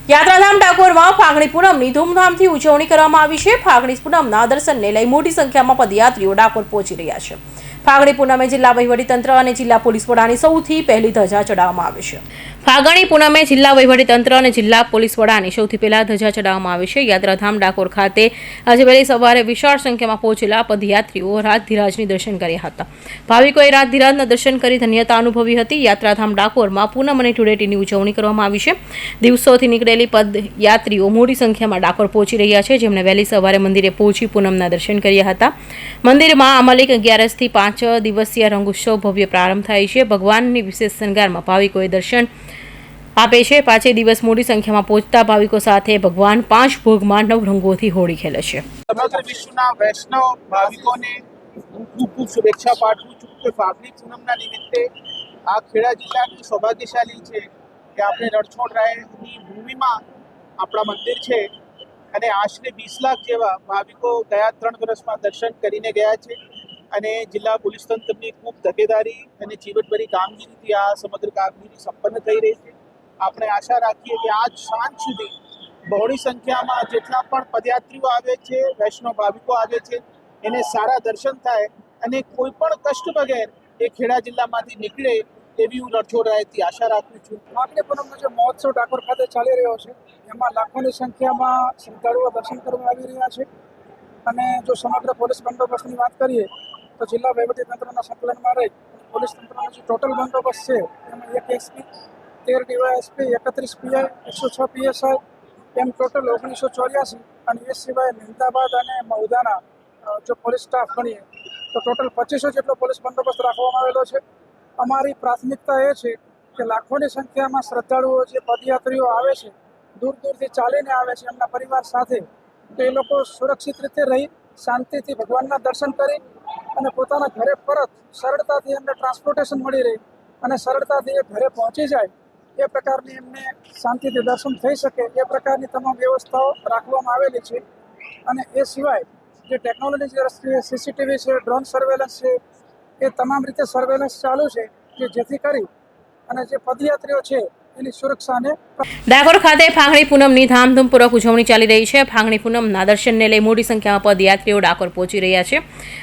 યાત્રાધામ ડાકોરમાં ફાગણી પૂનમની ધૂમધામથી ઉજવણી કરવામાં આવી છે। ફાગણી પૂનમના દર્શનને લઈ મોટી સંખ્યામાં પદયાત્રીઓ ડાકોર પહોંચી રહ્યા છે। ફાગણી પૂનમે જિલ્લા વહીવટીતંત્ર અને જિલ્લા પોલીસ વડાની સૌથી પહેલી ધજા ચડાવવામાં આવે છે। ફાગણી પૂનમે જિલ્લા વહીવટીતંત્ર અને જિલ્લા પોલીસ વડાની સૌથી પહેલા ધજા ચડાવવામાં આવે છે। યાત્રાધામ ડાકોર ખાતે આજે વહેલી સવારે વિશાળ સંખ્યામાં પહોંચેલા પદયાત્રીઓ રાતધીરાજની દર્શન કર્યા હતા। ભાવિકોએ રાતધીરાજના દર્શન કરી ધન્યતા અનુભવી હતી। યાત્રાધામ ડાકોરમાં પૂનમ અને ધૂળેટીની ઉજવણી કરવામાં આવી છે। દિવસોથી નીકળેલી પદયાત્રીઓ મોટી સંખ્યામાં ડાકોર પહોંચી રહ્યા છે, જેમણે વહેલી સવારે મંદિરે પહોંચી પૂનમના દર્શન કર્યા હતા। મંદિરમાં અમલિક 11થી 5 દિવસીય રંગોત્સવ ભવ્ય પ્રારંભ થાય છે। ભગવાનની વિશેષ શણગારમાં ભાવિકોએ દર્શન આપે છે। 5 દિવસ મોટી સંખ્યામાં પહોંચતા ભાવિકો સાથે ભગવાન 5 ભોગમાં 9 રંગોથી હોળી ખેલે છે। સમગ્ર વિશ્વના વૈષ્ણવ ભાવિકોને ખૂબ શુભેચ્છા પાઠવું છું કે ફાગણી પૂનમના નિમિત્તે આ ખેડા જિલ્લાની સૌભાગ્યશાળી છે કે આપણે રણછોડરાયની ભૂમિમાં આપણા મંદિર છે અને આશરે 20 લાખ જેવા ભાવિકો ગયા 3 વર્ષમાં દર્શન કરીને ગયા છે અને જિલ્લા પોલીસ તંત્રની ખૂબ તકેદારી અને ચીવટભરી કામગીરીથી આ સમગ્ર કામગીરી સંપન્ન થઈ રહી છે। આપણે આશા રાખીએ કે આજ સાંજ સુધી બહોળી સંખ્યામાં જેટલા પણ પદયાત્રીઓ આવે છે, વૈષ્ણવ ભાવિકો આવે છે, એને સારા દર્શન થાય અને કોઈ પણ કષ્ટ વગર એ ખેડા જિલ્લામાંથી નીકળે એવી હું રણછોડરાયથી આશા રાખું છું। ફાગણી પૂનમનો જે મહોત્સવ ડાકોર ખાતે ચાલી રહ્યો છે એમાં લાખોની સંખ્યામાં શ્રદ્ધાળુઓ દર્શન કરવા આવી રહ્યા છે અને જો સમગ્ર પોલીસ બંદોબસ્તની વાત કરીએ તો જિલ્લા વહીવટીતંત્રના સંકલનમાં રહી પોલીસ તંત્રનો જે ટોટલ બંદોબસ્ત છે એમાં 1 એસપી, 13 ડીવાયએસપી, 31 પીઆઈ, 106 પીએસઆઈ એમ ટોટલ 1984 અને એ સિવાય મહેમદાબાદ અને મહુદાના જો પોલીસ સ્ટાફ ગણીએ તો ટોટલ 2500 જેટલો પોલીસ બંદોબસ્ત રાખવામાં આવેલો છે। અમારી પ્રાથમિકતા એ છે કે લાખોની સંખ્યામાં શ્રદ્ધાળુઓ જે પદયાત્રીઓ આવે છે, દૂર દૂરથી ચાલીને આવે છે એમના પરિવાર સાથે, તો એ લોકો સુરક્ષિત રીતે રહી શાંતિથી ભગવાનના દર્શન કરી અને પોતાના ઘરે પરત સરળતાથી એમને ટ્રાન્સપોર્ટેશન મળી રહે અને સરળતાથી એ ઘરે પહોંચી જાય એ પ્રકારની એમને શાંતિથી દર્શન થઈ શકે એ પ્રકારની તમામ વ્યવસ્થાઓ રાખવામાં આવેલી છે। અને એ સિવાય જે ટેકનોલોજીની દ્રષ્ટિએ સીસીટીવી છે, ડ્રોન સર્વેલન્સ છે, એ તમામ રીતે સર્વેલન્સ ચાલુ છે કે જેથી કરી અને જે પદયાત્રીઓ છે એની સુરક્ષાને ડાકોર ખાતે ફાગણી પૂનમની ધામધૂમપૂર્વક ઉજવણી ચાલી રહી છે। ફાગણી પૂનમના દર્શનને લઈ મોટી સંખ્યામાં પદયાત્રીઓ ડાકોર પહોંચી રહ્યા છે।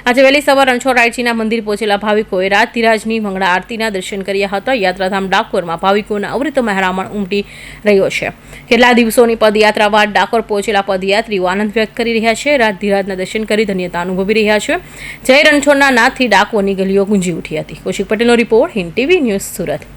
આજે વહેલી સવાર રણછોડરાયજીના મંદિર પહોંચેલા ભાવિકોએ રાતધીરાજની મંગળા આરતીના દર્શન કર્યા હતા। યાત્રાધામ ડાકોરમાં ભાવિકોના અવૃત મહેરામણ ઉમટી રહ્યો છે। કેટલા દિવસોની પદયાત્રા બાદ ડાકોર પહોંચેલા પદયાત્રીઓ આનંદ વ્યક્ત કરી રહ્યા છે। રાતધીરાજના દર્શન કરી ધન્યતા અનુભવી રહ્યા છે। જય રણછોડના નાથથી ડાકોરની ગલીઓ ગુંજી ઉઠી હતી। કૌશિક પટેલનો report, Hind TV news, Surat.